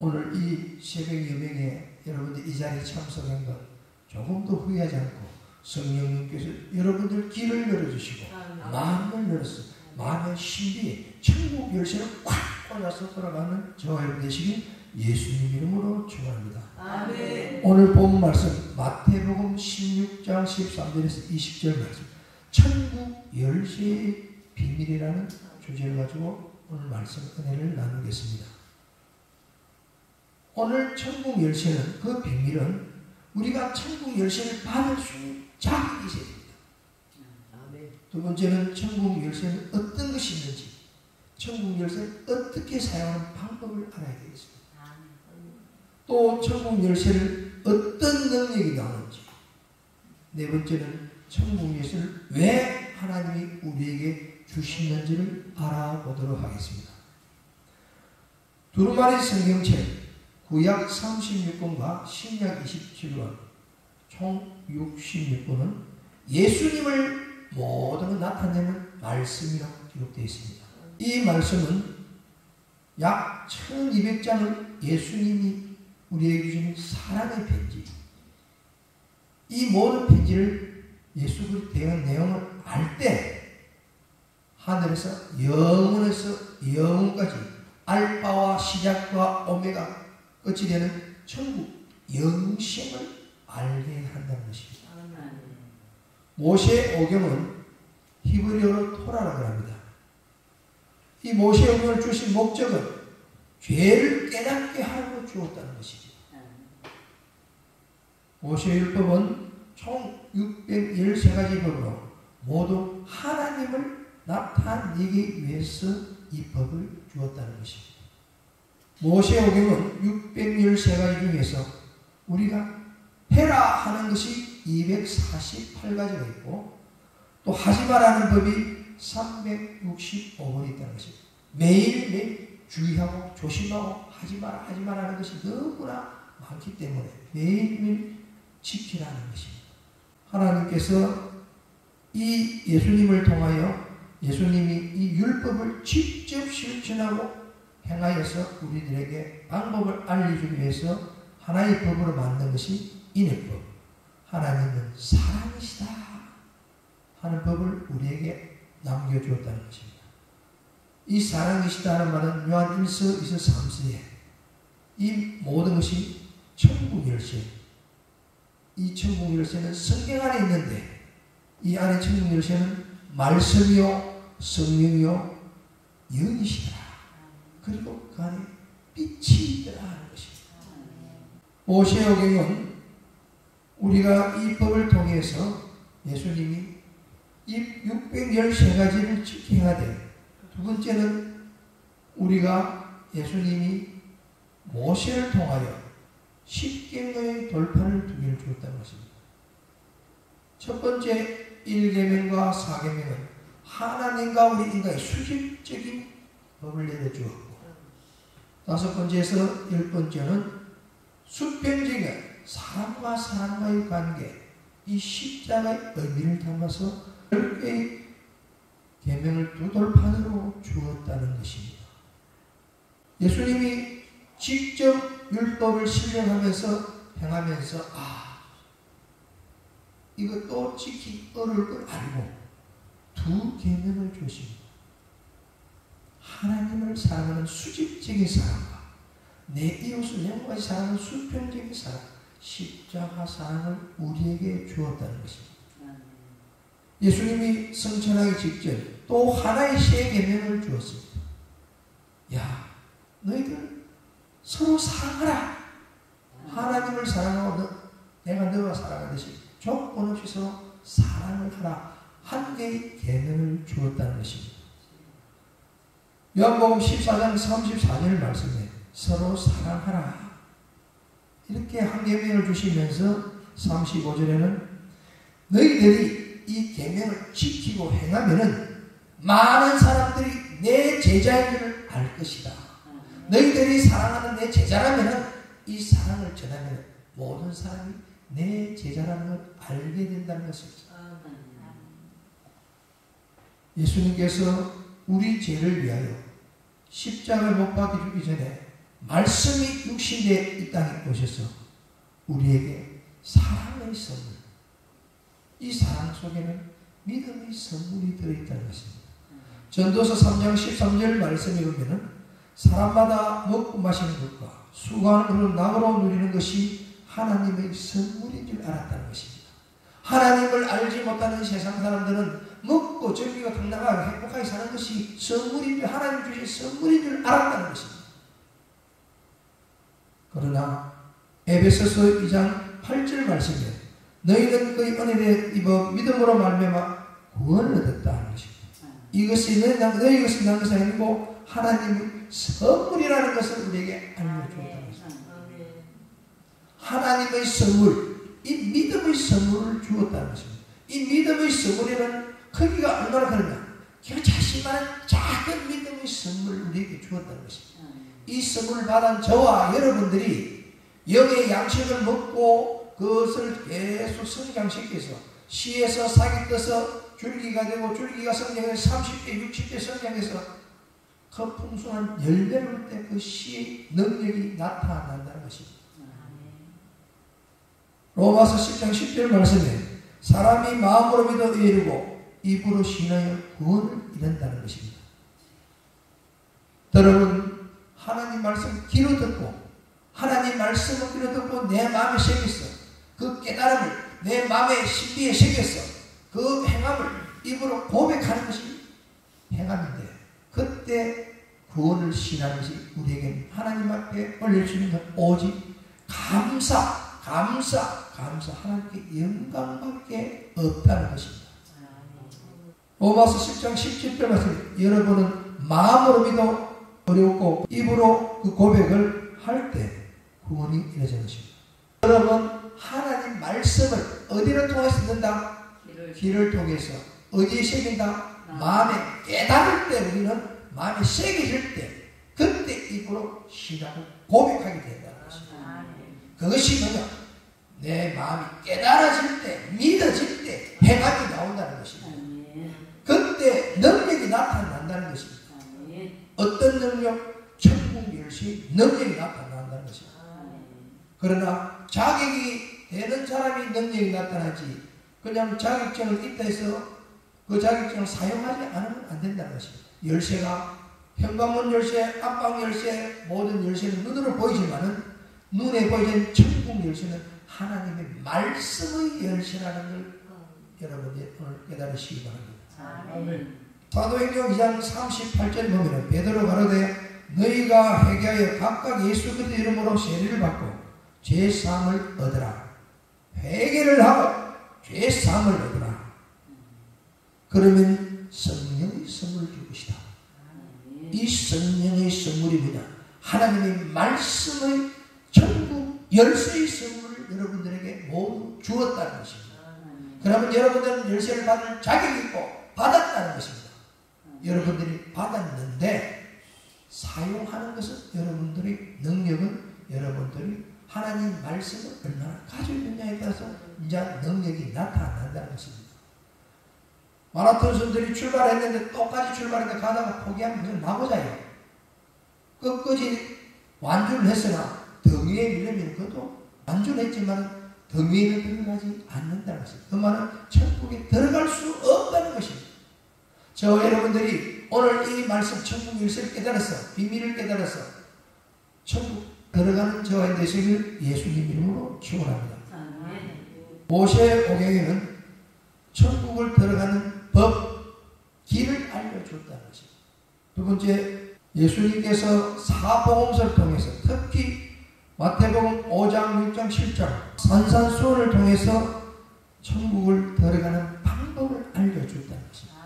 오늘 이 새벽 예배에 여러분들 이 자리에 참석한 것 조금도 후회하지 않고 성령님께서 여러분들 길을 열어주시고 마음을 열어서 마음의 신비에 천국 열쇠를 콱 꽂아서 돌아가는 저와 여러분 되시길 예수님 이름으로 축원합니다. 아멘. 오늘 본 말씀 마태복음 16장 13절에서 20절 말씀 천국 열쇠의 비밀이라는 주제를 가지고 오늘 말씀 은혜를 나누겠습니다. 오늘 천국 열쇠는 그 비밀은 우리가 천국 열쇠를 받을 수 있는 자격이 있어야 됩니다. 두 번째는 천국 열쇠는 어떤 것이 있는지, 천국 열쇠를 어떻게 사용하는 방법을 알아야 되겠습니다. 또 천국 열쇠를 어떤 능력이 나오는지, 네 번째는 천국 열쇠를 왜 하나님이 우리에게 주시는지를 알아보도록 하겠습니다. 두루마리 성경책 구약 36권과 신약 27권 총 66권은 예수님을 모든 나타내는 말씀이라고 기록되어 있습니다. 이 말씀은 약 1200장을 예수님이 우리에게 주시는 사랑의 편지, 이 모든 편지를 예수 그리스도에 대한 내용을 알 때 하늘에서 영원에서 영원까지 알파와 시작과 오메가 끝이 되는 천국 영생을 알게 한다는 것입니다. 모세 오경은 히브리어로 토라라고 합니다. 이 모세 오경을 주신 목적은 죄를 깨닫게 하려고 주었다는 것이죠. 모세 율법은 총 613가지 법으로 모두 하나님을 나타내기 위해서 이 법을 주었다는 것입니다. 모세오경은 613가지 중에서 우리가 해라 하는 것이 248가지가 있고 또 하지 말라는 법이 365번이 있다는 것입니다. 매일매일 주의하고 조심하고 하지 마라 하는 것이 너무나 많기 때문에 매일매일 지키라는 것입니다. 하나님께서 이 예수님을 통하여 예수님이 이 율법을 직접 실천하고 행하여서 우리들에게 방법을 알려주기 위해서 하나의 법으로 만든 것이 인해법, 하나님은 사랑이시다 하는 법을 우리에게 남겨주었다는 것입니다. 이 사랑이시다 하는 말은 요한 1서 2서 3서에 이 모든 것이 천국 열쇠, 이 천국 열쇠는 성경 안에 있는데 이 안에 천국 열쇠는 말씀이요 성령이요 영이시다. 그리고 그 안에 빛이 있더라 하는 것입니다. 모세오경은 우리가 이 법을 통해서 예수님이 이 613가지를 지켜야 돼. 두 번째는 우리가 예수님이 모세를 통하여 10계명의 돌파를 두 개를 주었다는 것입니다. 첫 번째 1계명과 4계명은 하나님과 우리 인간의 수직적인 법을 내려주었고 다섯 번째에서 열 번째는 수평적인 사람과 사람과의 관계, 이 십자가의 의미를 담아서 10개의 계명을 두 돌판으로 주었다는 것입니다. 예수님이 직접 율법을 실행하면서 행하면서 이것도 지키기 어려울 걸 알고 두 계명을 주십니다. 하나님을 사랑하는 수직적인 사랑과 내 이웃을 영원히 사랑하는 수평적인 사랑, 십자가 사랑을 우리에게 주었다는 것입니다. 예수님이 성천하기 직전 또 하나의 새 계명을 주었습니다. 야, 너희들 서로 사랑하라. 하나님을 사랑하고 내가 너와 사랑하듯이 조건 없이 서로 사랑을 하라. 한 개의 계명을 주었다는 것입니다. 요한복음 14장 34절 말씀에 서로 사랑하라. 이렇게 한 계명을 주시면서 35절에는 너희들이 이 계명을 지키고 행하면은 많은 사람들이 내 제자인 줄을 알 것이다. 너희들이 사랑하는 내 제자라면은 이 사랑을 전하면 모든 사람이 내 제자라는 걸 알게 된다는 것입니다. 예수님께서 우리 죄를 위하여 십자가를 못 박혀 주기 전에 말씀이 육신되어 이 땅에 오셔서 우리에게 사랑의 선물, 이 사랑 속에는 믿음의 선물이 들어있다는 것입니다. 전도서 3장 13절 말씀에 보면은 사람마다 먹고 마시는 것과 수고하는 낙으로 누리는 것이 하나님의 선물인 줄 알았다는 것입니다. 하나님을 알지 못하는 세상 사람들은 먹고 즐기고 당당하게 행복하게 사는 것이 선물인 줄, 하나님 주신 선물인 줄 알았다는 것입니다. 그러나 에베소서 2장 8절 말씀에 너희는 그의 은혜에 입어 믿음으로 말미암아 구원을 얻었다 하는 것입니다. 이것이 너희 것이 난 것이 아니고 하나님의 선물이라는 것을 우리에게 알려주었다는 것입니다. 하나님의 선물, 이 믿음의 선물을 주었다는 것입니다. 이 믿음의 선물에는 크기가 얼마나 크느냐? 그냥 자신만의 작은 믿음의 선물을 우리에게 주었다는 것입니다. 이 선물을 받은 저와 여러분들이 영의 양식을 먹고 그것을 계속 성장시켜서 씨에서 싹이 떠서 줄기가 되고 줄기가 성장해서 30대, 60대 성장해서 그 풍성한 열매를 올 때 그 씨의 능력이 나타난다는 것입니다. 로마서 10장 10절 말씀에 사람이 마음으로 믿어 이르고 입으로 신하여 구원을 이룬다는 것입니다. 여러분, 하나님 말씀 귀로 듣고 하나님 말씀을 귀로 듣고 내 마음에 새겼어. 그 깨달음을 내 마음의 신비에 새겼어. 그 행함을 입으로 고백하는 것이 행함인데 그때 구원을 신하는 것이 우리에게 하나님 앞에 올려주는 것 오직 감사 하나님께 영광밖에 없다는 것입니다. 로마서 10장 17절 말씀 여러분은 마음으로 믿어 어렵고 입으로 그 고백을 할 때 구원이 이루어지는 것입니다. 여러분 하나님 말씀을 어디를 통해서 듣는다? 귀를 통해서. 어디에 새긴다? 마음에 깨달을 때 우리는 마음에 새겨질 때 그때 입으로 신하고 고백하게 된다는 것입니다. 그것이 뭐냐? 내 마음이 깨달아질 때 믿어질 때 행함이 나온다는 것입니다. 그때 능력이 나타난다는 것입니다. 어떤 능력? 천국 열쇠의 능력이 나타난다는 것입니다. 그러나 자격이 되는 사람이 능력이 나타나지 그냥 자격증을 있다 해서 그 자격증을 사용하지 않으면 안 된다는 것입니다. 열쇠가 현관문 열쇠, 안방 열쇠, 모든 열쇠는 눈으로 보이지만은 눈에 보이는 천국 열쇠는 하나님의 말씀의 열쇠라는 걸 여러분이 오늘 깨달으시기 바랍니다. 사도행전 2장 38절 보면 베드로 가로되 너희가 회개하여 각각 예수 그리스도 이름으로 세례를 받고 죄사함을 얻으라. 회개를 하고 죄사함을 얻으라. 그러면 성령의 선물을 줄 것이다. 이 성령의 선물이 뭐냐? 하나님의 말씀의 천국 열쇠의 선물을 여러분들에게 모두 주었다는 것입니다. 그러면 여러분들은 열쇠를 받을 자격이 있고 받았다는 것입니다. 여러분들이 받았는데 사용하는 것은 여러분들의 능력은 여러분들이 하나님 말씀을 얼마나 가지고 있느냐에 따라서 이제 능력이 나타난다는 것입니다. 마라톤 선수들이 출발했는데 똑같이 출발했는데 가다가 포기하면 그냥 나고자요. 끝까지 완주를 했으나 덩이에 밀리면 그것도 완주를 했지만 덩이에는 들어가지 않는다는 것입니다. 그 말은 천국에 들어갈 수 없다는 것입니다. 저 여러분들이 오늘 이 말씀 천국 열쇠를 깨달아서 비밀을 깨달아서 천국 들어가는 저와 되시길 예수님 이름으로 축원합니다. 모세오경에는 천국을 들어가는 법, 길을 알려줬다는 것입니다. 두 번째, 예수님께서 사복음서를 통해서 특히 마태복음 5장, 6장, 7장 산산수훈을 통해서 천국을 들어가는 방법을 알려줬다는 것입니다.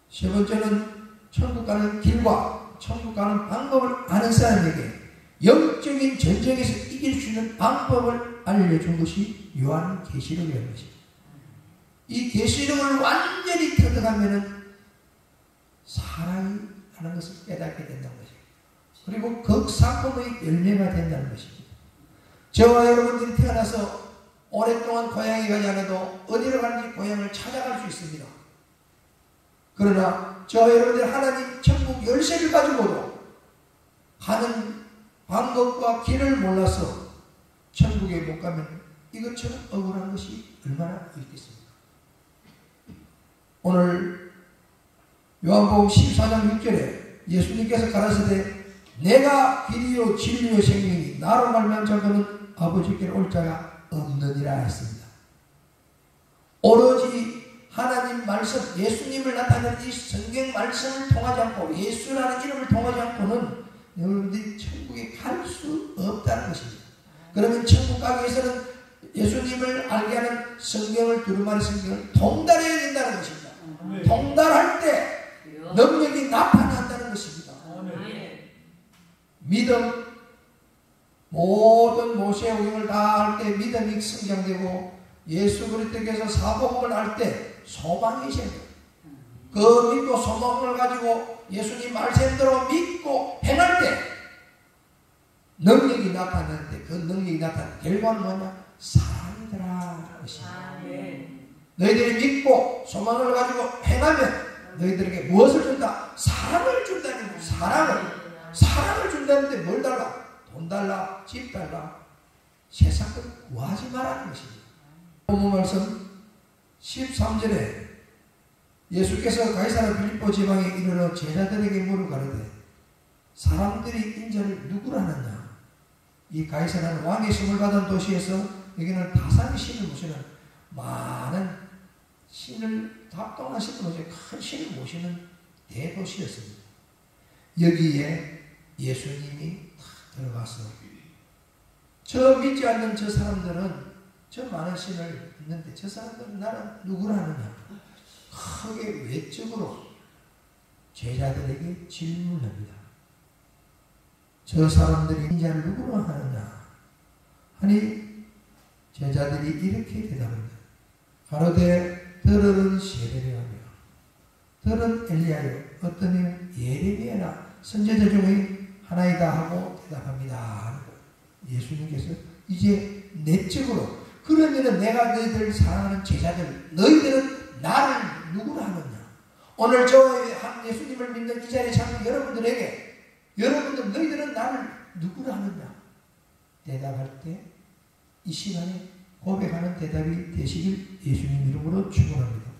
세 번째는 천국 가는 길과 천국 가는 방법을 아는 사람에게 영적인 전쟁에서 이길 수 있는 방법을 알려준 것이 요한계시록이라는 것입니다. 이 계시록을 완전히 터득하면은 사랑이 하는 것을 깨닫게 된다는 것입니다. 그리고 극상품의 열매가 된다는 것입니다. 저와 여러분들이 태어나서 오랫동안 고향에 가지 않아도 어디로 가는지 고향을 찾아갈 수 있습니다. 그러나 저 여러분들 하나님 천국 열쇠를 가지고도 가는 방법과 길을 몰라서 천국에 못 가면 이것처럼 억울한 것이 얼마나 있겠습니까? 오늘 요한복음 14장 6절에 예수님께서 가라사대 내가 길이요 진리요 생명이니 나로 말미암아 자고는 아버지께로 올 자가 없느니라 했습니다. 오로지 하나님 말씀, 예수님을 나타내는 이 성경 말씀을 통하지 않고 예수라는 이름을 통하지 않고는 여러분들이 천국에 갈 수 없다는 것입니다. 그러면 천국 가기 위해서는 예수님을 알게 하는 성경을 두루마리 성경을 통달해야 된다는 것입니다. 통달할 때 능력이 나타난다는 것입니다. 믿음, 모든 모세의 오경을 다 할 때 믿음이 성장되고 예수 그리스도께서 사복음을 할 때 소망이 생겨요. 그 믿고 소망을 가지고 예수님 말씀대로 믿고 행할 때 능력이 나타나는데 그 능력이 나타나는 결과는 뭐냐? 사랑이더라. 너희들이 믿고 소망을 가지고 행하면 너희들에게 무엇을 준다? 사랑을 준다는 거예요. 사랑을 준다는데 뭘 달라? 돈 달라? 집 달라? 세상 것 구하지 말라는 것입니다. 본문 말씀 13절에 예수께서 가이사랴 빌립보 지방에 이르러 제자들에게 물어 가르되 사람들이 인자를 누구라 하느냐? 이 가이사랴는 왕의 성을 받은 도시에서 여기는 다산의 신을 모시는 많은 신을 합동한 신을 모시는 큰 신을 모시는 대도시였습니다. 여기에 예수님이 탁 들어가서 저 믿지 않는 저 사람들은 저 많은 신을 믿는데 저 사람들은 나는 누구라 하느냐? 크게 외적으로 제자들에게 질문합니다. 저 사람들이 인자를 누구로 하느냐? 하니 제자들이 이렇게 대답합니다. 가로되 들은 세례를 하며 들은 엘리야요 어떤 이는 예레미야나 선지자 중의 하나이다 하고 대답합니다. 예수님께서 이제 내적으로 그러면 내가 너희들 사랑하는 제자들 너희들은 나를 누구라 하느냐? 오늘 저 예수님을 믿는 이 자리에 참는 여러분들에게 여러분들 너희들은 나를 누구라 하느냐? 대답할 때 이 시간에 고백하는 대답이 되시길 예수님 이름으로 축원합니다.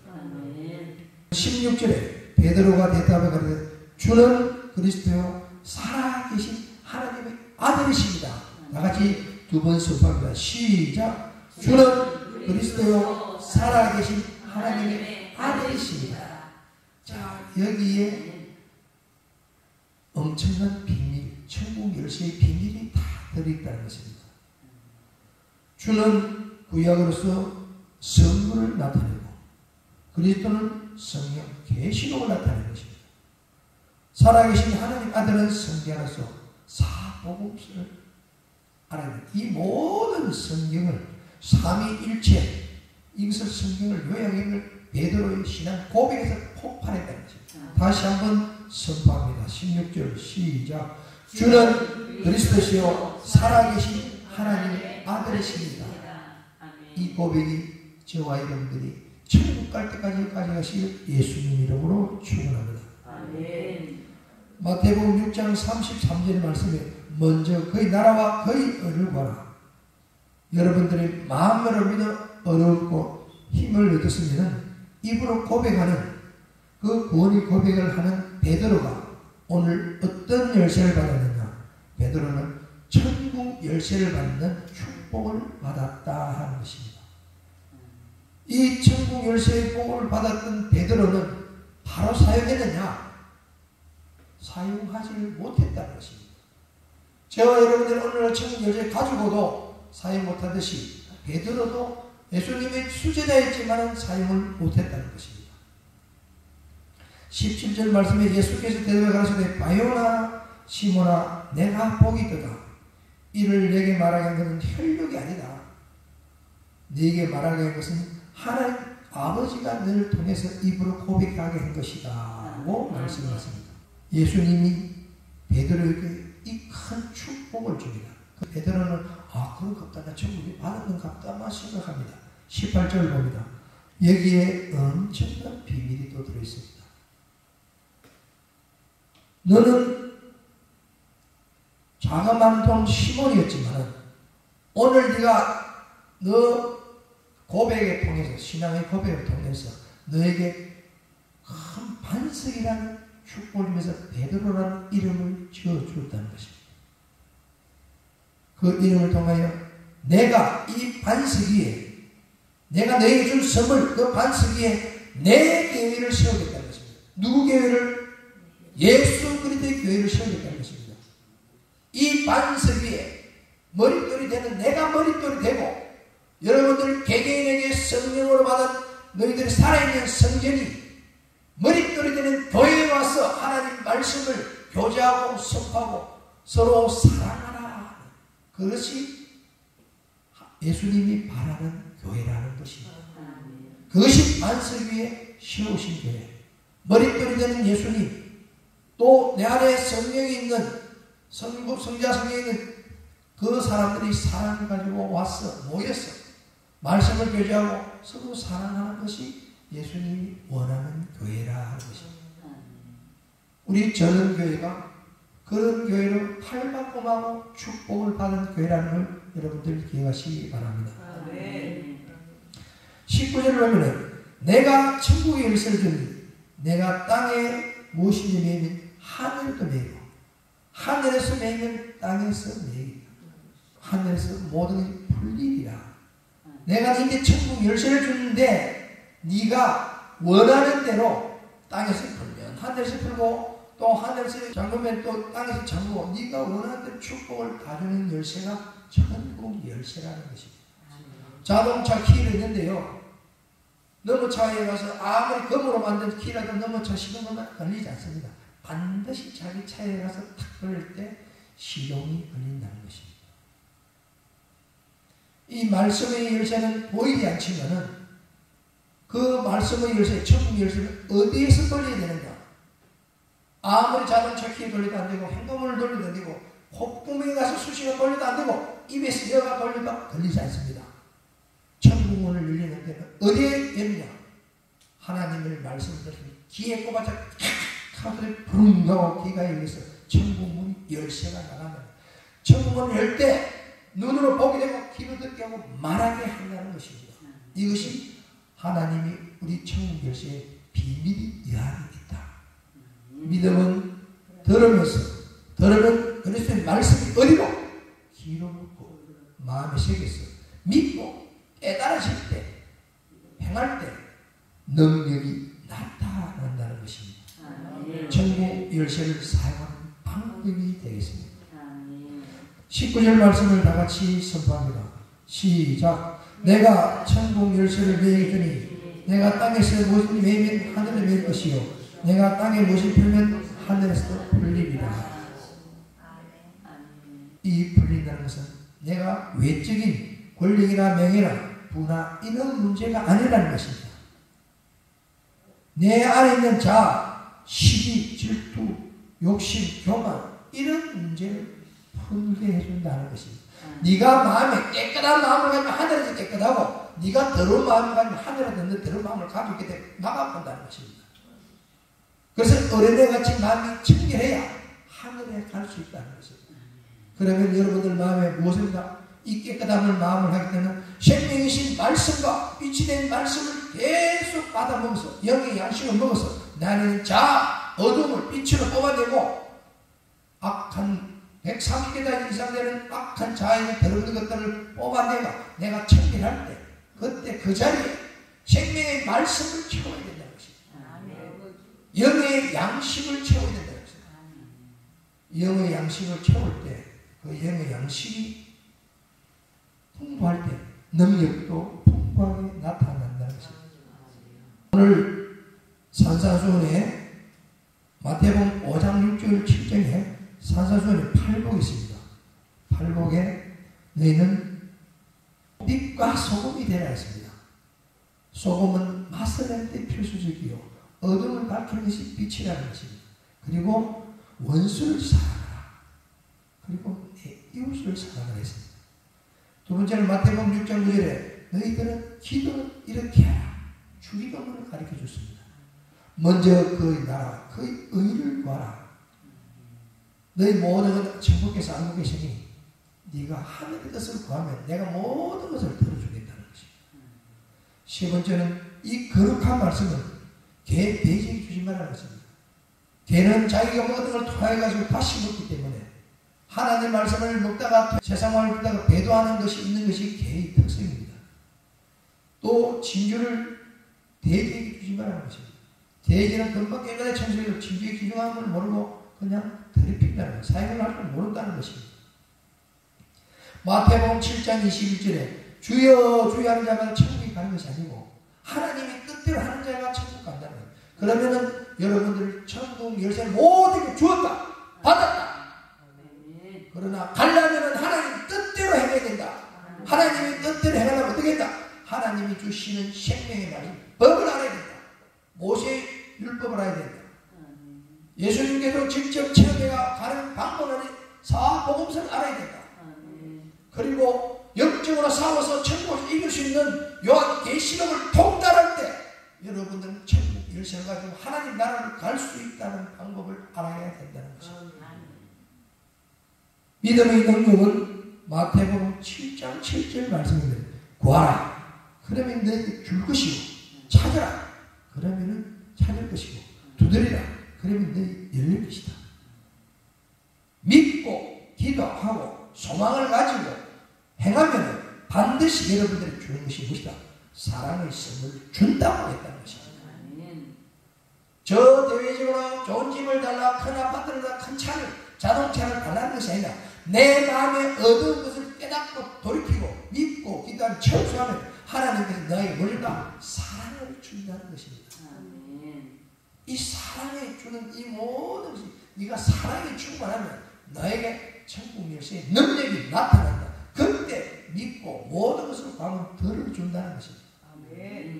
16절에 베드로가 대답을 가르쳐 주는 그리스도요 살아계신 하나님의 아들이십니다. 나같이 두 번 선포합니다. 시작. 주는 그리스도요 살아계신 하나님의 아들이십니다. 자, 여기에 엄청난 비밀, 천국 열쇠의 비밀이 다 들어있다는 것입니다. 주는 구약으로서 성부를 나타내고 그리스도는 성령 계시록을 나타내는 것입니다. 살아계신 하나님 아들은 성자로서 사복음서를 알아야 이 모든 성경을 삼위일체 이것을 성경을 요약을 베드로의 신앙 고백에서 폭발했다는 것입니다. 다시 한번 선포합니다. 16절 시작. 주는 그리스도시요 살아계신 하나님의 아들이십니다. 이 고백이 저와 여러분들이 천국 갈 때까지 가시길 예수님 이름으로 축원합니다. 마태복음 6장 33절의 말씀에 먼저 그의 나라와 그의 의를 구하라. 여러분들이 마음으로 믿어 어렵고 힘을 얻었으면 입으로 고백하는 그 구원의 고백을 하는 베드로가 오늘 어떤 열쇠를 받았느냐? 베드로는 천국 열쇠를 받는 축복을 받았다 하는 것입니다. 이 천국 열쇠의 복을 받았던 베드로는 바로 사용했느냐? 사용하지 못했다는 것입니다. 저와 여러분들 오늘 천국 열쇠 가지고도 사용 못하듯이 베드로도 예수님의 수제자였지만 사용을 못했다는 것입니다. 17절 말씀에 예수께서 대답해 가라사대 바요나 시몬아 내가 복이 있도다. 이를 내게 말하게 한 것은 혈육이 아니다. 네게 말하게 한 것은 하나님 아버지가 너를 통해서 입으로 고백하게 한 것이다 하고 말씀하셨습니다. 예수님이 베드로에게 이 큰 축복을 줍니다. 그 베드로는 그런 갑다 나 천국에 받은 갑다만 생각합니다. 18절 봅니다. 여기에 엄청난 비밀이 또 들어있습니다. 너는 자그마한 돈 시몬이었지만 오늘 네가 너 고백을 통해서 신앙의 고백을 통해서 너에게 큰 반석이라는 축복을 주면서 베드로라는 이름을 지어주었다는 것입니다. 그 이름을 통하여 내가 이 반석 위에 내가 너에게 준 선물 그 반석 위에 내 교회를 세우겠다는 것입니다. 누구 교회를? 예수 그리스도의 교회를 세우겠다는 것입니다. 이 반석 위에 머릿돌이 되는 내가 머릿돌이 되고 여러분들 개개인에게 성령으로 받은 너희들이 살아있는 성전이 머릿돌이 되는 교회에 와서 하나님 말씀을 교제하고 선포하고 서로 사랑하라. 그것이 예수님이 바라는 교회라는 것입니다. 그것이 반석 위에 세우신 교회. 머릿돌이 되는 예수님, 또 내 안에 성령이 있는 성자 성령이 있는 그 사람들이 사랑을 가지고 와서 모여서 말씀을 교제하고 서로 사랑하는 것이 예수님이 원하는 교회라 하는 것입니다. 우리 저런 교회가 그런 교회로 팔바꿈하고 축복을 받은 교회라는 걸 여러분들 기억하시기 바랍니다. 19절을 보면 내가 천국의 열쇠를 주니 내가 땅에 무엇이니 매이면 하늘도 매이고 하늘에서 매이면 땅에서 매이고 하늘에서 모든 것이 풀리리라. 내가 너에게 천국 열쇠를 주는데 네가 원하는 대로 땅에서 풀면 하늘에서 풀고 또 하늘에서 잠그면 또 땅에서 잠그고 네가 원하는 대로 축복을 가져오는 열쇠가 천국 열쇠라는 것입니다. 자동차 키를 있는데요. 너머차에 가서 아무리 금으로 만든 키라도 너머차 시동 걸면 걸리지 않습니다. 반드시 자기 차에 가서 탁 걸릴 때 시동이 걸린다는 것입니다. 이 말씀의 열쇠는 보이지 않지만은 그 말씀의 열쇠, 천국 열쇠는 어디에서 돌려야 되는가? 아무리 자동차 키에 돌려도 안 되고 현금을 돌려도 안 되고 콧구멍에 가서 수시가 돌려도 안 되고 입에서 여가 돌려도 걸리지 않습니다. 천국 문을 열리는 데는 어디에 열리냐? 하나님의 말씀을 들으면 귀에 꼽아서 카드를 부릉 하고 귀가 열려서 천국 문 열쇠가 나가면 천국 문을 열 때 눈으로 보게 되고 귀로 듣게 하고 말하게 한다는 것입니다. 이것이 하나님이 우리 천국 열쇠의 비밀이 이 안에 있다. 믿음은 들으면서 들으면 그리스도의 말씀이 어디로? 귀로 듣고 마음에 새겨서 믿고 깨달으실 때 행할 때 능력이 나타난다는 것입니다. 천국 열쇠를 사용하는 방법이 되겠습니다. 19절 말씀을 다 같이 선포합니다. 시작. 내가 천국 열쇠를 너에게 주니 내가 땅에서 무엇을 매이면 하늘에 매일 것이요 내가 땅에 무엇을 풀면 하늘에서 풀리리라. 이 풀린다는 것은 내가 외적인 권력이나 명예나 부나 이런 문제가 아니라는 것입니다. 내 안에 있는 자아, 시기, 질투, 욕심, 교만 이런 문제를 풀게 해준다는 것입니다. 네가 마음에 깨끗한 마음을 가지면 하늘에서 깨끗하고 네가 더러운 마음을 가지면 하늘에서 너 더러운 마음을 가지고 있기 때문에 막아본다는 것입니다. 그래서 어린애같이 마음이 청결해야 하늘에 갈 수 있다는 것입니다. 그러면 여러분들 마음에 무엇입니까? 이 깨끗함을 마음을 하기 때문에 생명이신 말씀과 빛이 된 말씀을 계속 받아먹어서 영의 양식을 먹어서 나는 자 어둠을 빛으로 뽑아내고 악한 130개다 이상 되는 악한 자의 더러운 것들을 뽑아내가 내가 청결할 때 그때 그 자리에 생명의 말씀을 채워야 된다는 것입니다. 영의 양식을 채워야 된다는 것입니다. 영의 양식을 채울 때 그 영의 양식이 풍부할 때 능력도 풍부하게 나타난다는 것입니다. 오늘 산산수훈에 마태복음 5장 6절 7절에 산산수훈에 팔복이 있습니다. 팔복에 너희는 빛과 소금이 되라 했습니다. 소금은 맛을 낼 때 필수적이요 어둠을 밝히는 것이 빛이라는 것입니다. 그리고 원수를 사랑하라. 그리고 내 이웃을 사랑하라 했습니다. 두 번째는 마태복음 6장 9절에 너희들은 기도를 이렇게 하라. 주기도문을 가르쳐 줬습니다. 먼저 그의 나라, 그의 의를 구하라. 너희 모든 것 천국에서 알고 계시니 네가 하늘의 뜻을 구하면 내가 모든 것을 들어주겠다는 것입니다. 세 번째는 이 거룩한 말씀은 개 배제해 주지 말라는 것입니다. 개는 자기가 모든 걸 토해가지고 다시 먹기 때문에 하나님 말씀을 먹다가 세상을 보다가 배도하는 것이 있는 것이 개의 특성입니다. 또 진주를 대지에 주지 말라는 것입니다. 대지는 금방 깨끗하게 청소해서 진주의 귀중한 걸 모르고 그냥 들이핀다는 것, 사용을 할 줄 모른다는 것입니다. 마태복음 7장 21절에 주여 주여 하는 자가 천국에 가는 것이 아니고 하나님이 뜻대로 하는 자가 천국 간다는 거예요. 그러면은 여러분들 천국 열쇠를 모두에게 주었다, 받았다. 그러나 가려면은 하나님 뜻대로 행해야 된다. 하나님이 뜻대로 행하려면 어떻게 된다? 하나님이 주시는 생명의 말씀, 법을 알아야 된다. 모세의 율법을 알아야 된다. 예수님께서 직접 체험해 가는 방법을 사복음서를 알아야 된다. 그리고 영적으로 싸워서 천국을 이길 수 있는 요한 계시록을 통달할 때 여러분들은 천국 열쇠를 가지고 하나님 나라를 갈 수 있다는 방법을 알아야 된다는 것입니다. 믿음의 능력은 마태복음 7장 7절 말씀입니다. 구하라. 그러면 너희에게 줄 것이고, 찾아라. 그러면 찾을 것이고, 두드리라. 그러면 너희 열릴 것이다. 믿고 기도하고 소망을 가지고 행하면 반드시 여러분들이 주는 것이 무엇이다? 사랑의 선물을 준다고 했다는 것입니다. 저 대외적으로 좋은 집을 달라, 큰 아파트를 달라, 큰 차를, 자동차를 달라는 것이 아니라 내 마음에 얻은 것을 깨닫고 돌이키고 믿고 기도하는 철수하면 하나님께서 너에게 뭘까? 사랑을 준다는 것입니다. 이 사랑에 주는 이 모든 것이 네가 사랑에 충만하면 너에게 천국 열쇠의 능력이 나타난다. 그때 믿고 모든 것을 구하면 덜을 준다는 것입니다.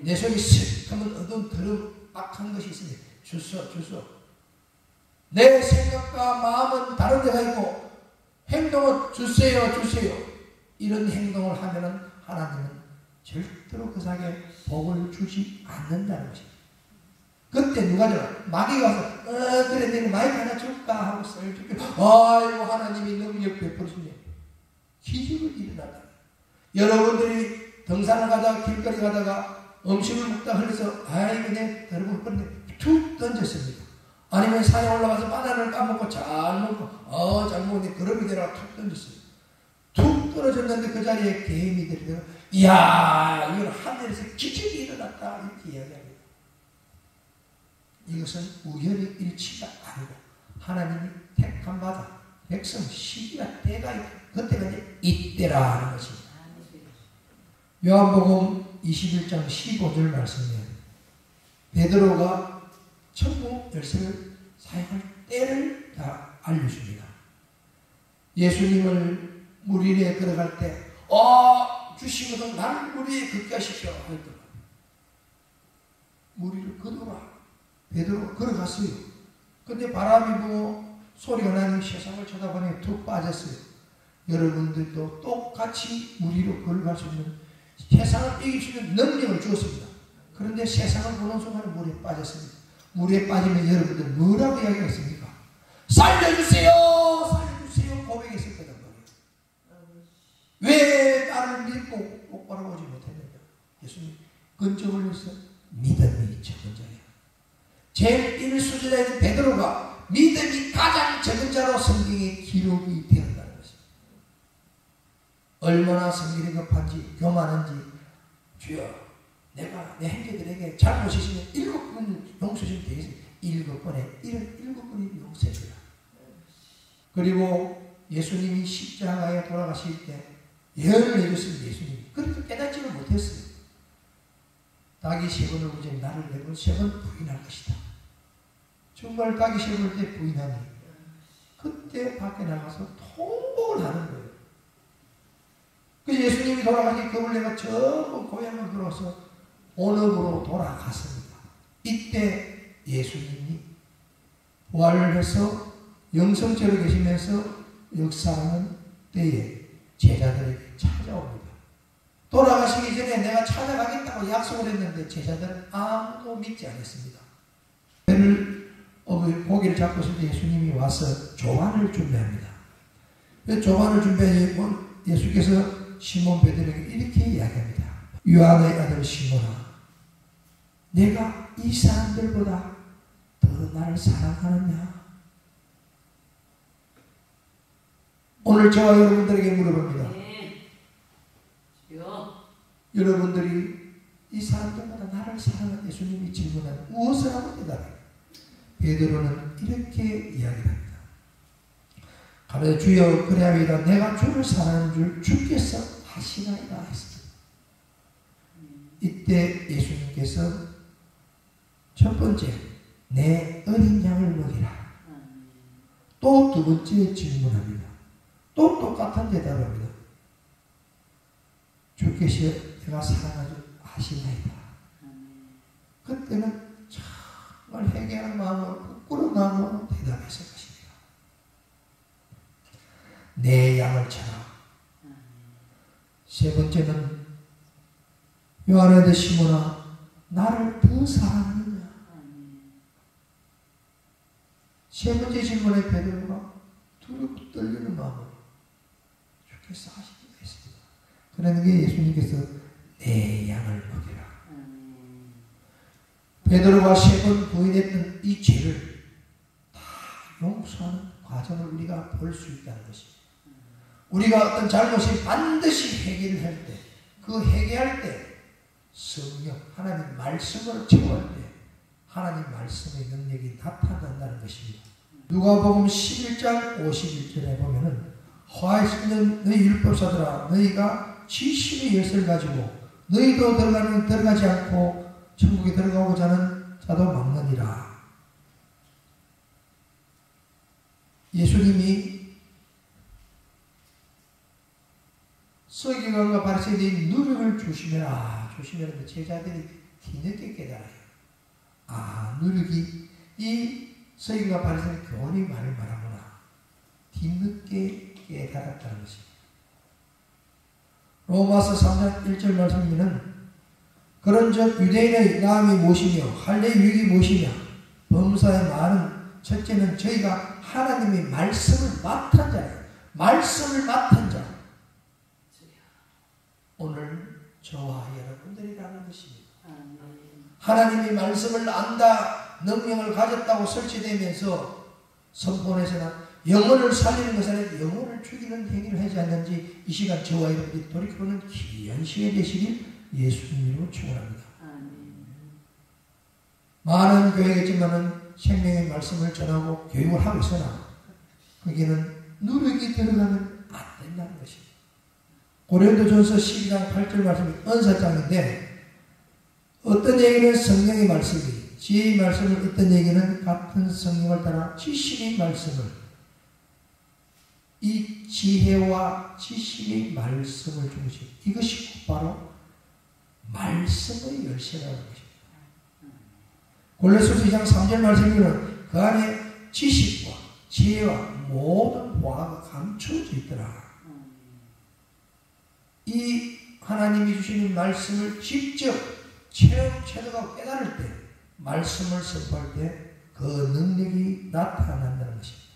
내 속에 슬픔은 어두운 더러운 악한 것이 있으니 주소. 내 생각과 마음은 다른 데가 있고 행동은 주세요. 이런 행동을 하면은 하나님은 절대로 그 사람에게 복을 주지 않는다는 것입니다. 그때 누가 저 마귀가 와서 그래 내가 마이크 하나 줄까 하고 썰 줄게. 아이고 하나님이 능력 베풀으시네. 기적을 일어났다. 여러분들이 등산을 가다가 길거리 가다가 음식을 먹다 흘려서 아이고 내 여러분 그런데 툭 던졌습니다. 아니면 산에 올라가서 바나나를 까먹고 잘 먹고 잘 먹는데 그릇이 되다가 툭 던졌어요. 툭 떨어졌는데 그 자리에 개미 들이다가 이야 이건 하늘에서 기적이 일어났다 이렇게 이야기합니다. 이것은 우연의 일치가 아니고 하나님이 택한 바다 백성 시기가 때가 있고 그때가 이제 이때라 하는 것입니다. 요한복음 21장 15절 말씀이에요. 베드로가 천국 열쇠를 사용할 때를 다 알려줍니다. 예수님을 물 위에 걸어갈 때 주시거든 나를 물 위에 걷게 하십시오 하였더라. 물 위를 걷어라. 베드로가 걸어갔어요. 근데 바람이 부고 소리가 나니 세상을 쳐다보니 툭 빠졌어요. 여러분들도 똑같이 물 위로 걸어갈 수 있는 세상을 이길 수 있는 능력을 주었습니다. 그런데 세상을 보는 순간에 물에 빠졌습니다. 물에 빠지면 여러분들 뭐라고 이야기했습니까? 살려주세요 고백했을 거란 말이에요. 왜 나를 믿고 똑바로 보지 못했는가? 예수님 근접을 해서 믿음이 적은 자예요. 제일 1수제자인 베드로가 믿음이 가장 적은 자로 성경에 기록이 되었다는 것입니다. 얼마나 성질이 급한지 교만한지 주여 내가 내 형제들에게 잘못이 있으면 7번 용서주면 되겠습니다. 7번의 용서해주라. 그리고 예수님이 십자가에 돌아가실 때 예언을 해줬습니다. 예수님이. 그래도 깨닫지를 못했어요. 닭이 3번을 부지면 나를 4번, 3번 부인할 것이다. 정말 닭이 3번을 때 부인하니 그때 밖에 나가서 통곡을 하는 거예요. 그래서 예수님이 돌아가니 그 벌레가 전부 고향을 들어서 온업으로 돌아갔습니다. 이때 예수님이 부활을 해서 영성체로 계시면서 역사하는 때에 제자들에게 찾아옵니다. 돌아가시기 전에 내가 찾아가겠다고 약속을 했는데 제자들은 아무도 믿지 않았습니다. 배를 고기를 잡고 있을 때 예수님이 와서 조반을 준비합니다. 조반을 준비하니 예수께서 시몬 베드로에게 이렇게 이야기합니다. 요한의 아들 시몬아, 내가 이 사람들보다 더 나를 사랑하느냐? 오늘 저와 여러분들에게 물어봅니다. 여러분들이 이 사람들보다 나를 사랑하는 예수님이 질문한 무엇을 하고 대답해요? 베드로는 이렇게 이야기합니다. 가로되 주여 그래야이다. 내가 주를 사랑하는 줄 주께서 하시나이다 했습니다. 이때 예수님께서 첫 번째, 내 어린 양을 먹이라. 또 두 번째 질문합니다. 또 똑같은 대답을 합니다. 주께서 내가 사랑하는 줄 아시나이다. 그때는 정말 회개하는 마음으로 거꾸로 나누어 대답했을 것입니다. 내 양을 쳐라. 세 번째는 요한의 아들 시몬아, 나를 더 사랑하느냐? 세 번째 질문에 베드로가 두렵고 떨리는 마음으로 주께서 하시기로 했습니다. 그러는 게 예수님께서 내 양을 먹이라. 베드로가 세 번 부인했던 이 죄를 다 용서하는 과정을 우리가 볼 수 있다는 것입니다. 우리가 어떤 잘못이 반드시 해결할 때, 그 해결할 때 성령, 하나님 말씀을 채워할 때 하나님 말씀의 능력이 나타난다는 것입니다. 누가복음 11장 51절에 보면은 화에 있는 너희 율법사들아, 너희가 지식의 열쇠를 가지고 너희도 들어가지 않고 천국에 들어가고자 하는 자도 막느니라. 예수님이 서기관과 바리새인들이 누룩을 주시면은 제자들이 뒤늦게 깨달아요. 누룩이 이 서기관과 바리새인 교훈이 말을 말하구나. 뒤늦게 깨달았다는 것입니다. 로마서 3장 1절 말씀에는 그런즉 유대인의 나음이 무엇이며 할례의 유익이 무엇이냐? 범사의 말은 첫째는 저희가 하나님의 말씀을 맡은 자예요. 말씀을 맡은 자. 오늘 저와 여러분들이라는 것입니다. 하나님의 말씀을 안다, 능력을 가졌다고 설치되면서 선포에서는 영혼을 살리는 것은 아니라 영혼을 죽이는 행위를 하지 않는지 이 시간 저와 여러분들이 돌이켜보는 귀한 시간이 되시길 예수님으로 축원합니다. 많은 교회겠지만은 생명의 말씀을 전하고 교육을 하고 있으나 거기는 누룩이 들어가면 안 된다는 것입니다. 고린도전서 12장 8절 말씀이 언사장인데 어떤 얘기는 성령의 말씀이, 지혜의 말씀을, 어떤 얘기는 같은 성령을 따라 지식의 말씀을, 이 지혜와 지식의 말씀을 중심, 이것이 바로 말씀의 열쇠라는 것입니다. 골로새서 2장 3절 말씀에는 그 안에 지식과 지혜와 모든 보화가 감춰져 있더라. 이 하나님이 주시는 말씀을 직접 체득하고 깨달을 때, 말씀을 선포할 때 그 능력이 나타난다는 것입니다.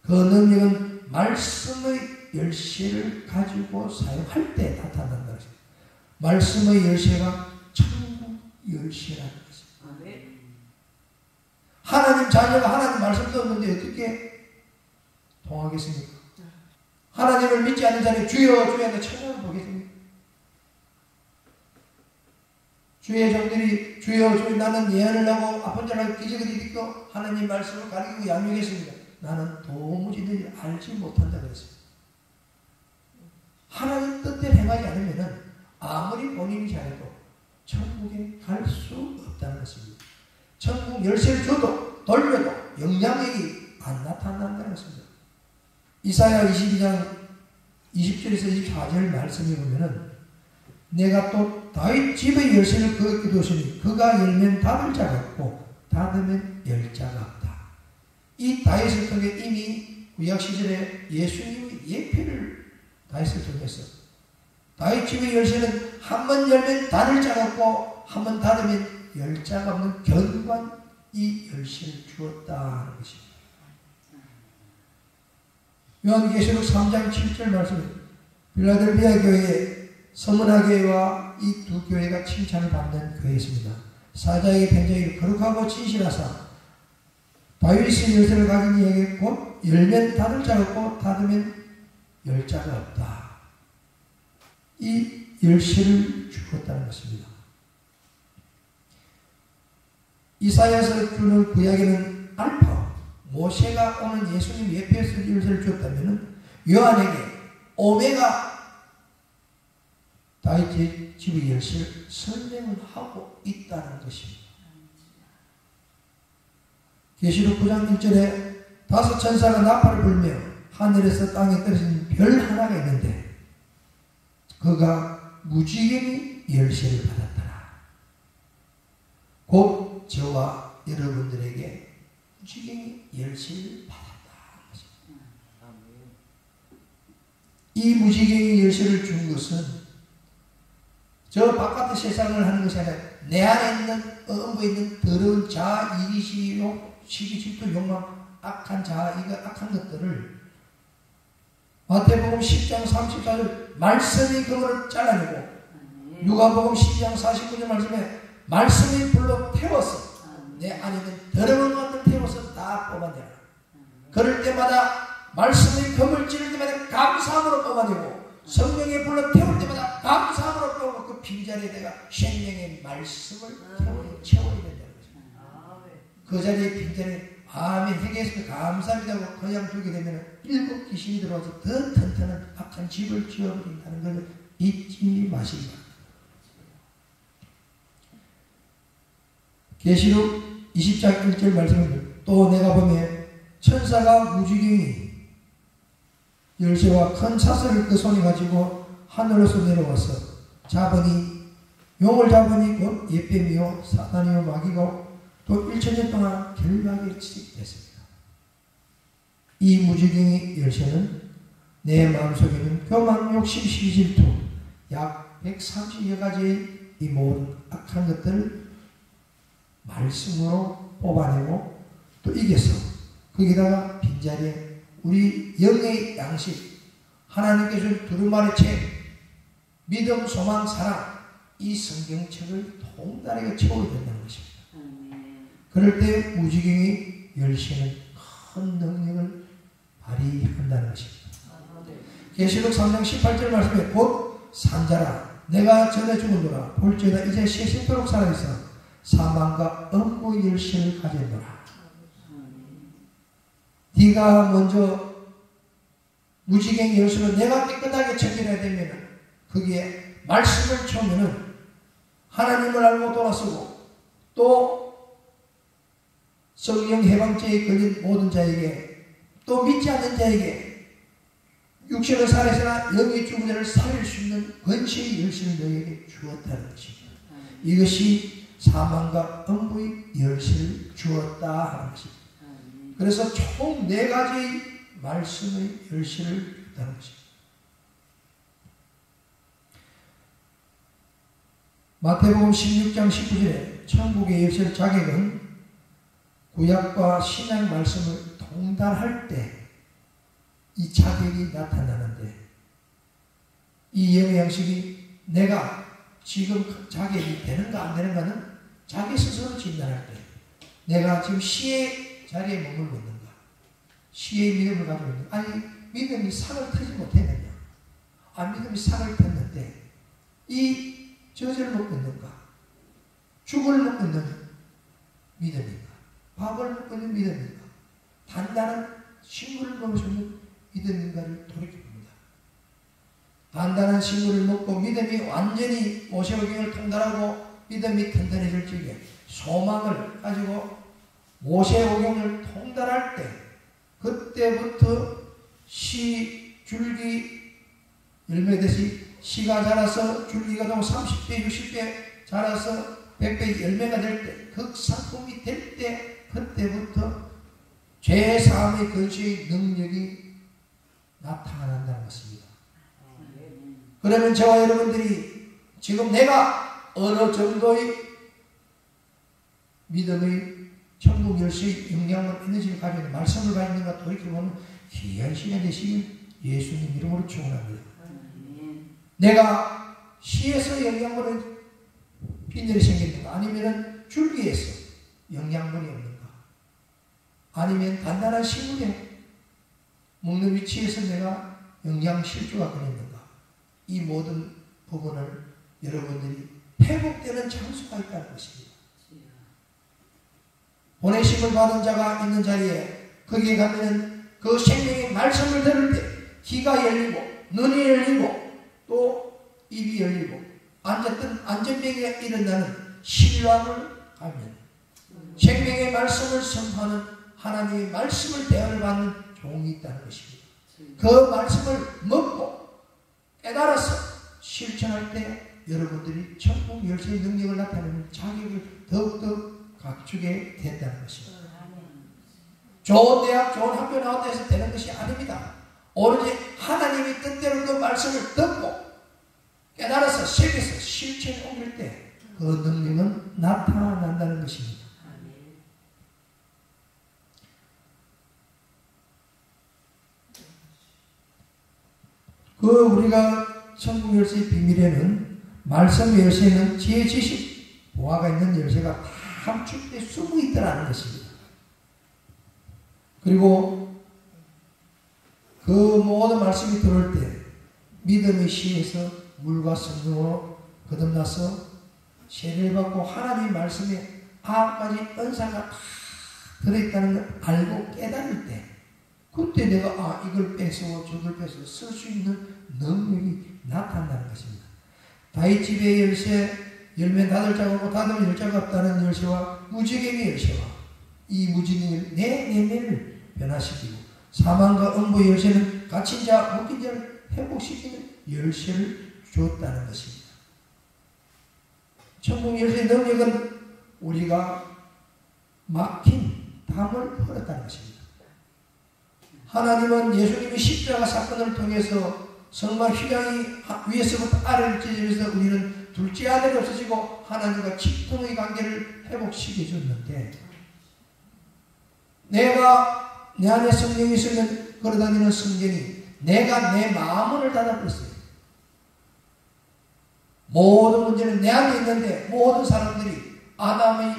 그 능력은 말씀의 열쇠를 가지고 사용할 때 나타난다는 것입니다. 말씀의 열쇠가 천국 열쇠라는 것입니다. 하나님 자녀가 하나님 말씀도 없는데 어떻게 통하겠습니까? 하나님을 믿지 않는 자는 주여 주여 하는 천국을 보겠습니까? 주의 종들이 주여 주여 나는 예언을 하고 아픈 자를 기적을 일으키고 하나님 말씀을 가리키고 양육했습니다. 나는 도무지 알지 못한다 그랬습니다. 하나님 뜻대로 행하지 않으면 아무리 본인이 잘해도 천국에 갈 수 없다는 것입니다. 천국 열쇠를 줘도 돌려도 영향력이 안 나타난다는 것입니다. 이사야 22장 20절에서 24절 말씀에 보면은 내가 또 다윗 집의 열쇠를 그에게 두었으니 그가 열면 닫을 자가 없고 닫으면 열 자가 없다. 이 다윗을 통해 이미 구약시절에 예수님의 예표를 다윗을 통해서 다윗 집의 열쇠는 한 번 열면 닫을 자가 없고 한 번 닫으면 열 자가 없는 견고한 이 열쇠를 주었다 하는 것입니다. 요한계시록 3장 7절 말씀, 필라델피아 교회, 서문화 교회와 이 두 교회가 칭찬을 받는 교회였습니다. 사자에게 편지하기를 거룩하고 진실하사 다윗의 열쇠를 가진 이에게 곧 열면 닫을 자가 없고 닫으면 열 자가 없다. 이 열쇠를 주었다는 것입니다. 이사야서 주는 구약에는 알파, 모세가 오는 예수님 예표에서 열쇠를 주었다면 요한에게 오메가, 다윗의 집의 열쇠를 설명을 하고 있다는 것입니다. 계시록 9장 1절에 다섯 천사가 나팔을 불며 하늘에서 땅에 떨어진 별 하나가 있는데 그가 무지개의 열쇠를 받았더라. 곧 저와 여러분들에게 무지개의 열쇠를 받았다. 이 무지개의 열쇠를 준 것은 저 바깥의 세상을 하는 것이 아니라 내 안에 있는 엄부에 있는 더러운 자아, 이기시욕, 시기, 질투, 욕망, 악한 자아, 이거 악한 것들을 마태복음 10장 34절 말씀이 그거를 잘라내고 누가복음 12장 49절 말씀에 말씀이 불로 태워서 내 안에 있는 더러운 것들 태워서 다 뽑아내라. 그럴 때마다 말씀의 검을 찌를 때마다 감사함으로 뽑아내고 성령의 불로 태울 때마다 감사함으로 뽑고 그 빈자리에 내가 생명의 말씀을 채워야 된다는 것입니다. 그 자리에 빈자리에 아멘 회개해서 감사합니다고 그냥 두게 되면 일곱 귀신이 들어와서 더 튼튼한 악한 집을 지어버린다는 것을 잊지 마시기 바랍니다. 계시록 20장 1절 말씀입니다. 또 내가 보면 천사가 무지개의 열쇠와 큰 사슬을 그 손에 가지고 하늘로서 내려와서 잡으니 용을 잡으니 곧 예뱀이요 사탄이요 마귀고 또 1000년 동안 결박에 치겠습니다. 이 무지개의 열쇠는 내 마음속에 있는 교만, 욕심, 시기, 질투 약 130여 가지의 이 모든 악한 것들을 말씀으로 뽑아내고 또 이겨서 거기다가 빈자리에 우리 영의 양식, 하나님께 준 두루마리 책, 믿음, 소망, 사랑 이 성경책을 통달하게 채워야 된다는 것입니다. 그럴 때 무지개의 열쇠는 큰 능력을 발휘한다는 것입니다. 계시록 3장 18절 말씀에 곧 산자라 내가 전에 죽은노라 볼지어다 이제 세세토록 살아있어 사망과 엄무 열쇠를 가졌노라. 네가 먼저 무지개 열쇠로 내가 깨끗하게 체결해야 되면 거기에 말씀을 채우면은 하나님을 알고 돌아서고 또 성령 해방죄에 걸린 모든 자에게 또 믿지 않는 자에게 육신을 살해서나 영의 죽은 자를 살릴 수 있는 권세의 열쇠를 너에게 주었다는 것입니다. 이것이 사망과 엄부의 열쇠를 주었다 하는 것입니다. 그래서 총 4가지의 말씀의 열쇠를 줬다는 것입니다. 마태복음 16장 19절에 천국의 열쇠 자격은 구약과 신약 말씀을 통달할 때 이 자격이 나타나는데 이 영의 양식이 내가 지금 자격이 되는가 안 되는가는 자기 스스로 진단할 때 내가 지금 시의 자리에 머물고 있는가 시의 믿음을 가지고 있는가 아니 믿음이 상을 트지 못했느냐 믿음이 상을 텄는데 이 저주를 먹고 있는가 죽을 먹고 있는 믿음인가 밥을 먹고 있는 믿음인가 단단한 식물을 먹을 수 있는 믿음인가를 돌이켜봅니다. 단단한 식물을 먹고 믿음이 완전히 모세오경을 통달하고 믿음이 튼튼해질 적에 소망을 가지고 모세오경을 통달할 때 그때부터 시 줄기 열매듯이 시가 자라서 줄기가 되고 30배 60배 자라서 100배 열매가 될 때 극상품이 될 때 그때부터 죄사함의 근시의 능력이 나타난다는 것입니다. 그러면 저와 여러분들이 지금 내가 어느 정도의 믿음의 천국 열쇠의 영향을 에너지를 가지고 있는 말씀을 가지고 있는가 돌이켜보면 귀한 시간 되시길 예수님 이름으로 축원합니다. 내가 씨에서 영양분을 빈혈이 생기는가 아니면 줄기에서 영양분이 없는가 아니면 단단한 식물에 먹는 위치에서 내가 영양 실조가 끊이는가 이 모든 부분을 여러분들이 회복되는 장소가 있다는 것입니다. 보내심을 받은 자가 있는 자리에 거기에 가면 그 생명의 말씀을 들을 때 귀가 열리고 눈이 열리고 또 입이 열리고 앉았던 안전병에 일어나는 신랑을 가면 생명의 말씀을 선포하는 하나님의 말씀을 대하를 받는 종이 있다는 것입니다. 그 말씀을 먹고 깨달아서 실천할 때 여러분들이 천국 열쇠의 능력을 나타내는 자격을 더욱더 갖추게 된다는 것입니다. 좋은 대학, 좋은 학교 나왔다 해서 되는 것이 아닙니다. 오로지 하나님이 뜻대로 그 말씀을 듣고 깨달아서 새겨서 실천에 옮길 때 그 능력은 나타난다는 것입니다. 그 우리가 천국 열쇠의 비밀에는 말씀 열쇠는 지혜, 지식, 보화가 있는 열쇠가 다 함축되어 숨어 있다는 것입니다. 그리고 그 모든 말씀이 들어올 때 믿음의 시에서 물과 성령으로 거듭나서 세례를 받고 하나님의 말씀에 9가지 은사가 다 들어있다는 걸 알고 깨달을 때 그때 내가 이걸 뺏어 저걸 뺏어 쓸 수 있는 능력이 나타난다는 것입니다. 다윗 집의 열쇠 열매 닫을 자가 없고 닫을 열자가 없다는 열쇠와 무지개의 열쇠와 이 무지개를 내 내면을 변화시키고 사망과 음부의 열쇠는 갇힌 자 묶인 자를 회복시키는 열쇠를 주었다는 것입니다. 천국 열쇠의 능력은 우리가 막힌 담을 풀었다는 것입니다. 하나님은 예수님의 십자가 사건을 통해서 성막 휘장이 위에서부터 아래를 찢어져서 우리는 둘째 아들이 없어지고 하나님과 직통의 관계를 회복시켜 줬는데 내가 내 안에 성령이 있으면 걸어다니는 성경이 내가 내 마음을 닫아버렸어요. 모든 문제는 내 안에 있는데 모든 사람들이 아담의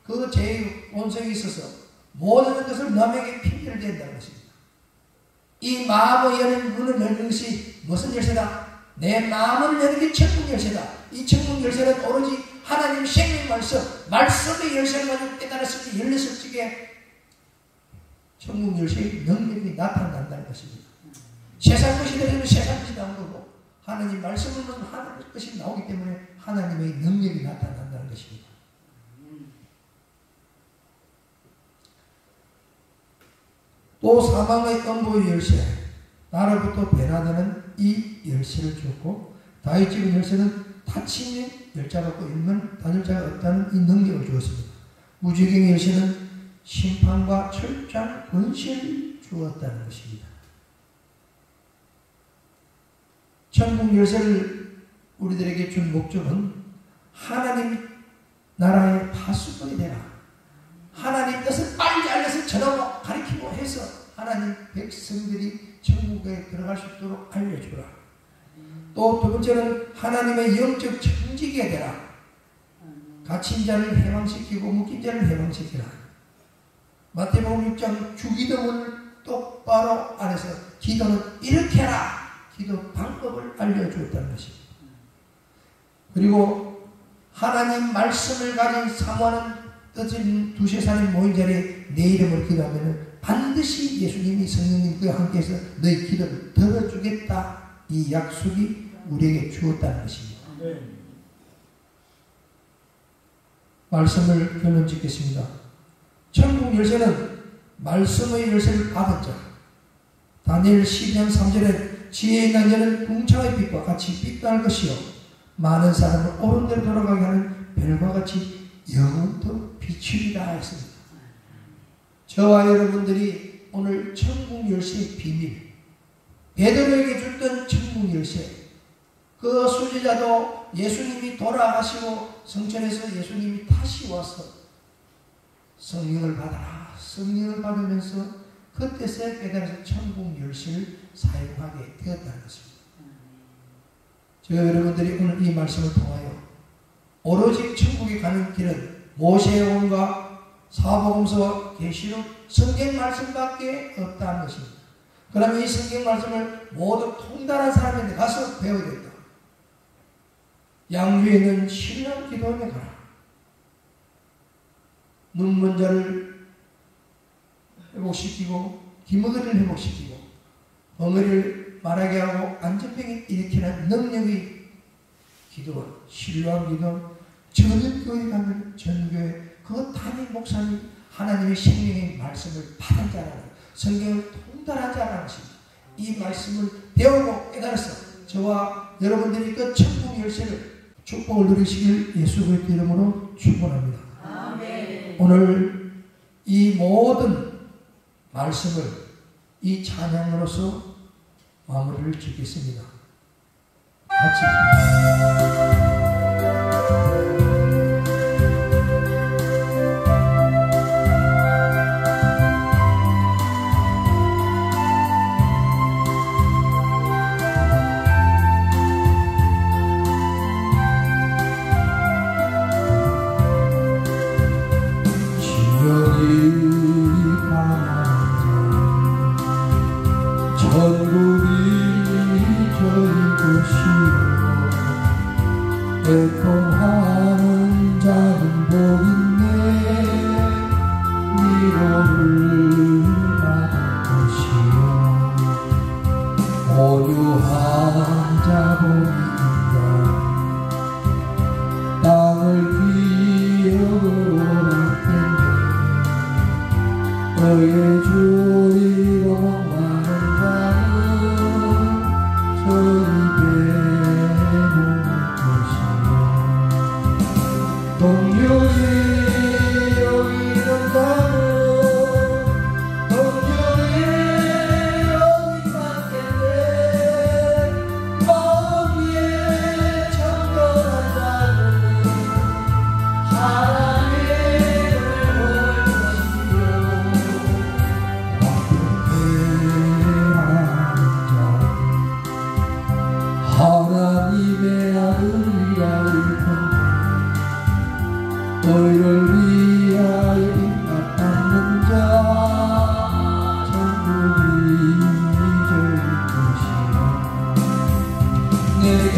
그 죄의 원성이 있어서 모든 것을 남에게 핑계를 댄다는 것입니다. 이 마음을 여는 문을 열는 것이 무슨 열쇠다? 내 마음을 여는 게 천국 열쇠다. 이 천국 열쇠는 오로지 하나님 생명 말씀의 열쇠를 가지고 깨달았을 때 열렸을 적에 천국 열쇠의 능력이 나타난다는 것입니다. 세상 것이 되려면 세상 것이 나온 거고 하나님 말씀을 넣으면 하나님 것이 나오기 때문에 하나님의 능력이 나타난다는 것입니다. 또 사망의 음부의 열쇠 나로부터 변화되는 이 열쇠를 주었고 다윗 집의 열쇠는 닫힌 열자가 없고 열면 닫을 자가 없다는 이 능력을 주었습니다. 무지개의 열쇠는 심판과 철저한 권세를 주었다는 것입니다. 천국 열쇠를 우리들에게 준 목적은 하나님 나라의 파수꾼이 되라. 하나님 뜻을 빨리 알려서 전하고 가르치고 해서 하나님 백성들이 천국에 들어갈 수 있도록 알려주라. 또 두 번째는 하나님의 영적 청지기가 되라. 갇힌 자를 해방시키고 묶인 자를 해방시키라. 마태복음 6장 주기도문을 똑바로 안에서 기도는 이렇게 해라. 기도 방법을 알려주었다는 것입니다. 그리고 하나님 말씀을 가진 사모하는 뜻은 두세 사람이 모인 자리에 내 이름을 기도하면 반드시 예수님이 성령님과 함께해서 너희 기도를 들어주겠다. 이 약속이 우리에게 주었다는 것입니다. 말씀을 결론 짓겠습니다. 천국 열쇠는 말씀의 열쇠를 받은 자. 다니엘 12장 3절에 지혜 있는 자는 궁창의 빛과 같이 빛날 것이요 많은 사람을 옳은 대로 돌아가게 하는 별과 같이 영원토록 비추리라 했습니다. 저와 여러분들이 오늘 천국 열쇠의 비밀, 베드로에게 줬던 천국 열쇠, 그 수제자도 예수님이 돌아가시고 성전에서 예수님이 다시 와서 성령을 받아라. 성령을 받으면서 그때서야 깨달아서 천국 열쇠를 사용하게 되었다는 것입니다. 제가 여러분들이 오늘 이 말씀을 통하여 오로지 천국에 가는 길은 모세의 원과 사복음서와 계시록 성경 말씀밖에 없다는 것입니다. 그러면 이 성경 말씀을 모두 통달한 사람한테 가서 배워야 된다. 양주에 있는 신랑 기도원에 가라. 눈먼 자를 회복시키고 기머리를 회복시키고 엉어리를 말하게 하고 안전병이 일으키는 능력의 기도원, 신랑 기도원, 전교회 가면 전교회 그 담임 목사님 하나님의 생명의 말씀을 받은 자라는 성경을 통달한 자라는 것입니다. 이 말씀을 배우고 깨달아서 저와 여러분들이 그 천국 열쇠를 축복을 누리시길 예수 그리스도 이름으로 축원합니다. 아멘. 오늘 이 모든 말씀을 이 찬양으로서 마무리를 짓겠습니다. 같이 애통하는 자는 복있네. 위로를 받을 것이요 오유한 자 복이인가. 땅을 기억으로 받겠네. 너의 주리로 많은 자는 저리 동료의 여기는 나는 동료의 여기 받겠네. 마음 위에 청결한 자는 하나님을 볼 것이요 하나님의 아들이라 너희를 위하여 입맞받는 자 천국이 이제 올 것이야. 내게